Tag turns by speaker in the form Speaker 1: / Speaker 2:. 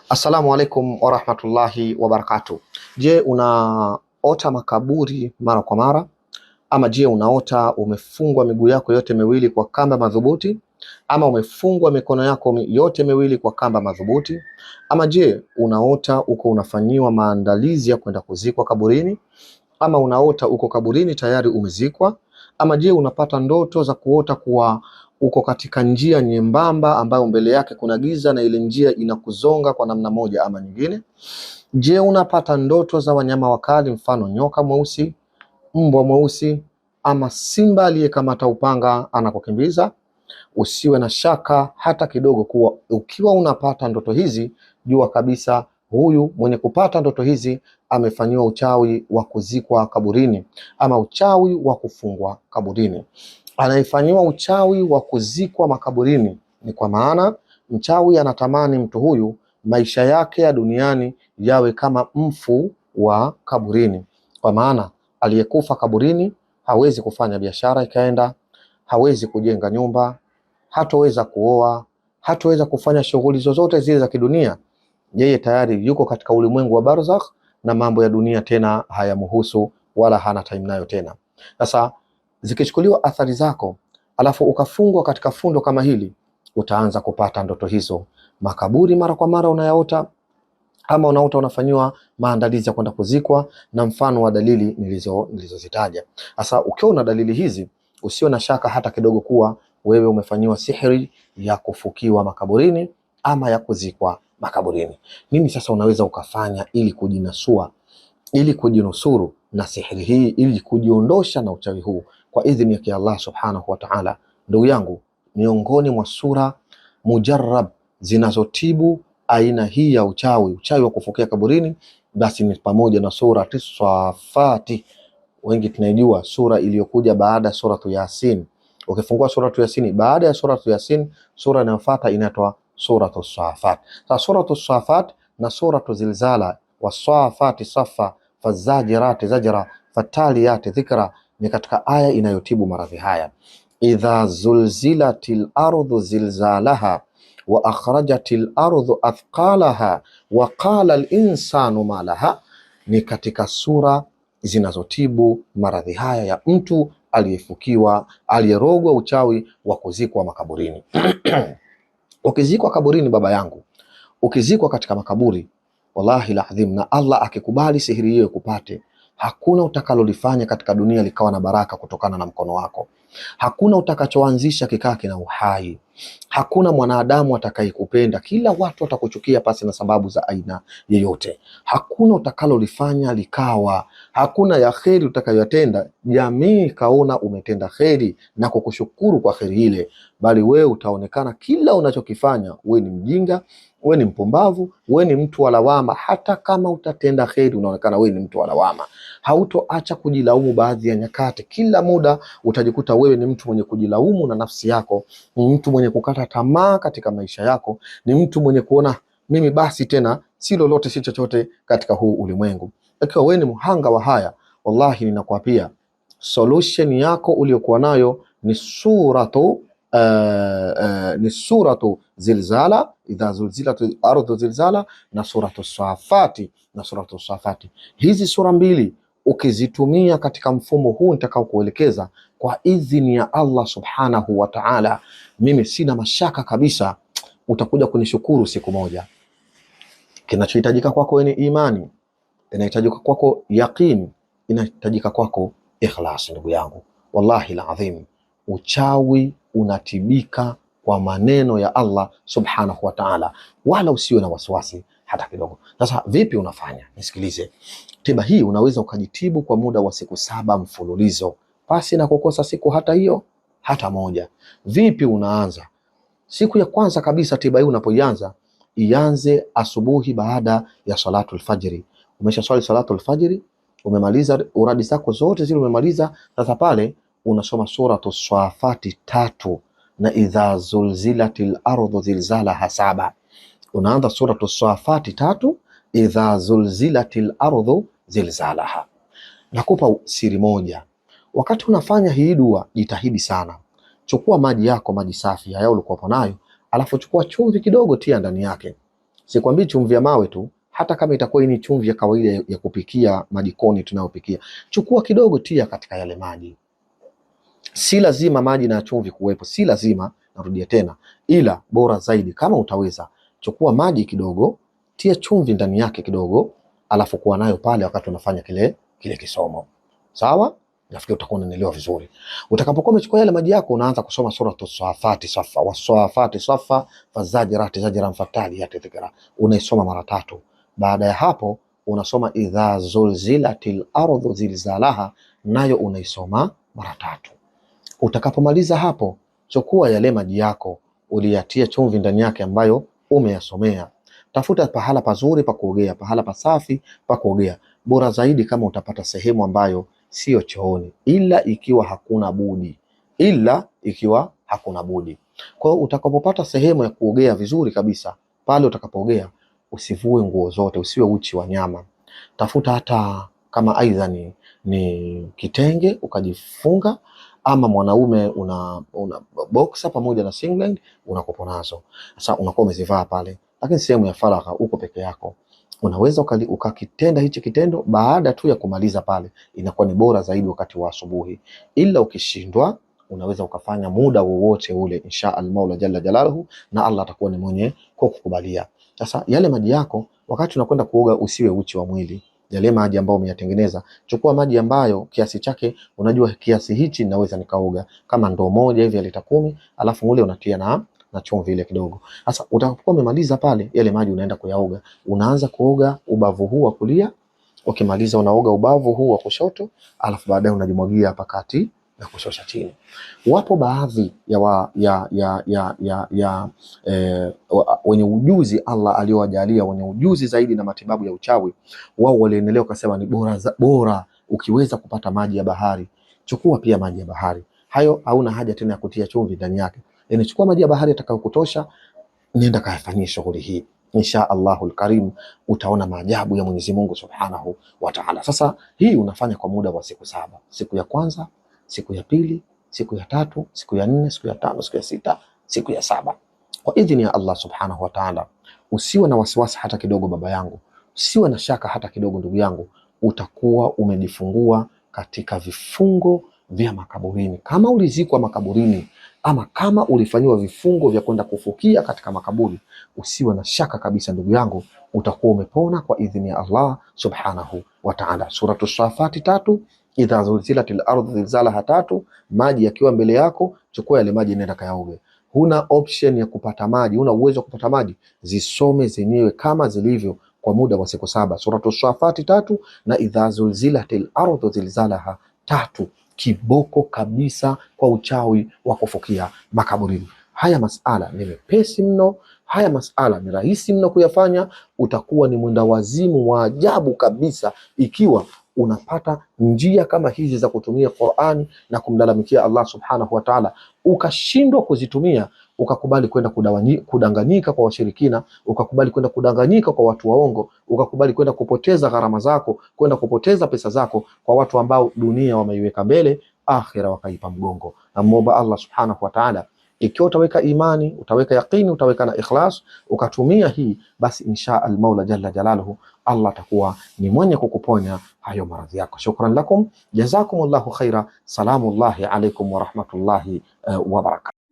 Speaker 1: Assalamu alaikum warahmatullahi wabarakatuh. Je, unaota makaburi mara kwa mara? Ama je, unaota umefungwa miguu yako yote miwili kwa kamba madhubuti? Ama umefungwa mikono yako yote miwili kwa kamba madhubuti? Ama je, unaota uko unafanyiwa maandalizi ya kwenda kuzikwa kaburini? Ama unaota uko kaburini tayari umezikwa? Ama je, unapata ndoto za kuota kuwa uko katika njia nyembamba ambayo mbele yake kuna giza na ile njia inakuzonga kwa namna moja ama nyingine? Je, unapata ndoto za wanyama wakali, mfano nyoka mweusi, mbwa mweusi, ama simba aliyekamata upanga anakukimbiza? Usiwe na shaka hata kidogo kuwa ukiwa unapata ndoto hizi, jua kabisa huyu mwenye kupata ndoto hizi amefanyiwa uchawi wa kuzikwa kaburini ama uchawi wa kufungwa kaburini. Anayefanyiwa uchawi wa kuzikwa makaburini ni kwa maana mchawi anatamani mtu huyu maisha yake ya duniani yawe kama mfu wa kaburini, kwa maana aliyekufa kaburini hawezi kufanya biashara ikaenda, hawezi kujenga nyumba, hatoweza kuoa, hatoweza kufanya shughuli zozote zile za kidunia. Yeye tayari yuko katika ulimwengu wa barzakh na mambo ya dunia tena hayamhusu wala hana time nayo tena. Sasa zikichukuliwa athari zako alafu ukafungwa katika fundo kama hili, utaanza kupata ndoto hizo. Makaburi mara kwa mara unayaota, ama unaota unafanyiwa maandalizi ya kwenda kuzikwa, na mfano wa dalili nilizozitaja. Sasa ukiwa una dalili hizi, usio na shaka hata kidogo kuwa wewe umefanyiwa sihiri ya kufukiwa makaburini ama ya kuzikwa makaburini. Nini sasa unaweza ukafanya ili kujinasua, ili kujinusuru na sihiri hii, ili kujiondosha na uchawi huu kwa idhini ya Allah subhanahu wa ta'ala? Ndugu yangu, miongoni mwa sura mujarrab zinazotibu aina hii ya uchawi wa kufukia kaburini, basi ni pamoja na sura As-Saffat. Wengi tunaijua sura iliyokuja baada ya suratu Yasin. Ukifungua suratu Yasin, baada ya suratu Yasin, sura inayofuata inaitwa suratu As-Saffat. Sasa suratu As-Saffat na suratu Zilzala, was-Saffati saffa, fazajirati zajra, fataliyati dhikra, ni katika aya inayotibu maradhi haya. Idha zulzilatil ardhu zilzalaha wa akhrajatil ardhu athqalaha wa qala al-insanu ma laha, ni katika sura zinazotibu maradhi haya ya mtu aliyefukiwa, aliyerogwa uchawi wa kuzikwa makaburini. Ukizikwa kaburini, baba yangu, ukizikwa katika makaburi, wallahi alazim, na Allah akikubali sihiri hiyo kupate, hakuna utakalolifanya katika dunia likawa na baraka kutokana na mkono wako. Hakuna utakachoanzisha kikaa kina uhai. Hakuna mwanadamu atakayekupenda, kila watu watakuchukia pasi na sababu za aina yoyote. Hakuna utakalolifanya likawa, hakuna ya kheri utakayotenda jamii kaona umetenda kheri na kukushukuru kwa kheri ile, bali wewe utaonekana kila unachokifanya wewe ni mjinga, wewe ni mpumbavu, wewe ni mtu wa lawama. Hata kama utatenda kheri unaonekana wewe ni mtu wa lawama. Hautoacha kujilaumu baadhi ya nyakati, kila muda utajikuta wewe ni mtu mwenye kujilaumu na nafsi yako, ni mtu mwenye kukata tamaa katika maisha yako, ni mtu mwenye kuona mimi basi tena si lolote si chochote katika huu ulimwengu. Ikiwa wewe ni mhanga wa haya, wallahi ninakuapia solution yako uliyokuwa nayo ni suratu Zilzala, idha zulzilatil ardhu zilzala, na suratu Safati na suratu Safati. Hizi sura mbili ukizitumia katika mfumo huu nitakao kuelekeza kwa idhini ya Allah subhanahu wa ta'ala, mimi sina mashaka kabisa utakuja kunishukuru siku moja. Kinachohitajika kwako ni imani, inahitajika kwako yaqini, inahitajika kwako ikhlas. Ndugu yangu, wallahi alazim, uchawi unatibika kwa maneno ya Allah subhanahu wa ta'ala, wala usiwe na wasiwasi hata kidogo. Sasa vipi unafanya? Nisikilize. Tiba hii unaweza ukajitibu kwa muda wa siku 7 mfululizo pasi na kukosa siku hata hiyo hata moja. Vipi unaanza? Siku ya kwanza kabisa tiba hii unapoianza, ianze asubuhi baada ya salatul fajri. Umesha swali salatul fajri, umemaliza uradi zako zote zile umemaliza, sasa pale unasoma suratu Safati 3 na idha zulzilatil ardhu zilzalaha 7. Unaanza suratu Safati 3, idha zulzilatil ardhu zilzalaha. Nakupa siri moja, wakati unafanya hii dua jitahidi sana, chukua maji yako, maji safi haya ulikuwa nayo, alafu chukua chumvi kidogo tia ndani yake, Sikwambii chumvi ya mawe tu, hata kama itakuwa ni chumvi ya kawaida ya kupikia majikoni tunayopikia, chukua kidogo, tia katika yale maji. Si lazima maji na chumvi kuwepo, si lazima, narudia tena, ila bora zaidi kama utaweza, chukua maji kidogo, tia chumvi ndani yake kidogo, alafu kuwa nayo pale wakati unafanya kile kisomo. Sawa? Nafikiri utakuwa unanielewa vizuri. Utakapokuwa umechukua yale maji yako, unaanza kusoma suratu Swafati safa, waswafati safa, fazajirati zajran, fataliyati dhikra. Unaisoma mara 3. Baada ya hapo unasoma idha zulzilatil ardhu zilzalaha, nayo unaisoma mara 3. Utakapomaliza hapo, chukua yale maji yako uliyatia chumvi ndani yake ambayo umeyasomea. Tafuta pahala pazuri pa kuogea, pahala pasafi pa kuogea. Bora zaidi kama utapata sehemu ambayo sio chooni, ila ikiwa hakuna budi. Kwa hiyo utakapopata sehemu ya kuogea vizuri kabisa, pale utakapoogea usivue nguo zote, usiwe uchi wa nyama. Tafuta hata kama aidha ni kitenge ukajifunga, ama mwanaume una boxer pamoja na singlet unakopo nazo. Sasa unakuwa umezivaa pale, lakini sehemu ya faragha uko peke yako, unaweza ukakitenda hichi kitendo baada tu ya kumaliza pale, inakuwa ni bora zaidi wakati wa asubuhi. Ila ukishindwa, unaweza ukafanya muda wowote ule, insha Allah jalla jalaluhu, na Allah atakuwa ni mwenye kukubalia. Sasa yale maji yako wakati unakwenda kuoga, usiwe uchi wa mwili. Yale maji ambayo umeyatengeneza, chukua maji ambayo kiasi chake unajua kiasi hichi naweza nikaoga, kama ndoo moja hivi ya lita 10, alafu mule unatia na chumvi ile kidogo. Sasa utakapokuwa umemaliza pale, yale maji unaenda kuyaoga, unaanza kuoga ubavu huu wa kulia, ukimaliza unaoga ubavu huu wa kushoto, alafu baadaye unajimwagia hapa kati na kushosha chini. Wapo baadhi ya wenye ujuzi Allah aliowajalia, wenye ujuzi zaidi na matibabu ya uchawi, wao waliendelea wakasema ni bora ukiweza kupata maji ya bahari, chukua pia maji ya bahari. Hayo hauna haja tena ya kutia chumvi ndani yake. Yaani chukua maji ya bahari atakayokutosha, nenda kayafanyia shughuli hii. Insha Allahul Karim utaona maajabu ya Mwenyezi Mungu Subhanahu wa Ta'ala. Sasa hii unafanya kwa muda wa siku 7. Siku ya kwanza, siku ya pili, siku ya 3, siku ya 4, siku ya 5, siku ya 6, siku ya 7. Kwa idhini ya Allah Subhanahu wa Ta'ala. Usiwe na wasiwasi hata kidogo baba yangu, usiwe na shaka hata kidogo ndugu yangu, utakuwa umejifungua katika vifungo vya makaburini. Kama ulizikwa makaburini, ama kama ulifanyiwa vifungo vya kwenda kufukia katika makaburi, usiwe na shaka kabisa ndugu yangu, utakuwa umepona kwa idhini ya Allah Subhanahu wa Ta'ala. Suratu Swafati 3, idha zulzilatil ardhu zilzalaha 3. Maji yakiwa mbele yako, chukua yale maji nenda kayaoge. Huna option ya kupata maji, huna uwezo wa kupata maji, zisome zenyewe kama zilivyo kwa muda wa siku 7. Suratu Swafati 3 na idha zulzilatil ardhu zilzalaha 3. Kiboko kabisa kwa uchawi wa kufukia makaburini. Haya masala ni mepesi mno, haya masala ni rahisi mno kuyafanya. Utakuwa ni mwenda wazimu wa ajabu kabisa ikiwa unapata njia kama hizi za kutumia Qur'ani na kumlalamikia Allah Subhanahu wa Ta'ala, ukashindwa kuzitumia, ukakubali kwenda kudanganyika kwa washirikina, ukakubali kwenda kudanganyika kwa watu waongo, ukakubali kwenda kupoteza gharama zako, kwenda kupoteza pesa zako kwa watu ambao dunia wameiweka mbele, akhira wakaipa mgongo. Namuomba Allah Subhanahu wa Ta'ala, ikiwa utaweka imani, utaweka yaqini, utaweka na ikhlas, ukatumia hii, basi insha al-Maula jalla jalaluhu, Allah atakuwa ni mwenye kukuponya hayo maradhi yako. Shukran lakum, jazakumullahu khaira. Salamullahi alaykum wa rahmatullahi wa barakatuh.